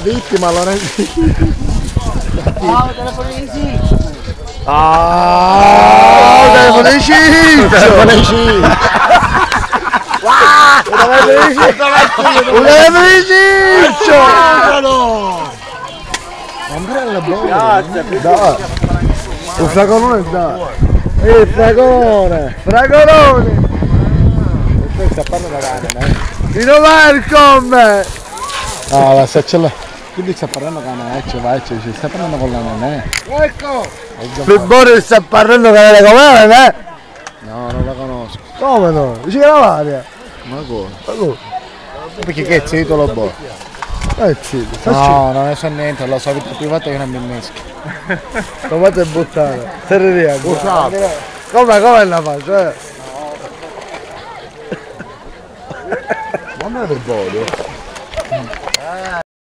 Vittima Lorenzo. Ah, telefono di sì. Ah, telefono di Ciccio. Telefono di Ciccio. Un telefono di Ciccio. Ombrello buono. Dai. Un fragolone dai. Fragolone. E poi sta parlando da cane, Vino Marcom. Ah, la saccia. Quindi sta parlando con la vai, ci sta parlando con la nanè. Ecco! Fibbore sta parlando con la nanè? No, non la conosco. Come no? Dici che la varia? Ma come? Ma come? Perché che è zitto lo boh? Zitto, no, non ne so niente, la sua vita privata io non mi innesco. Lo fate buttare, seriria. Come la faccio? Non è per voglio.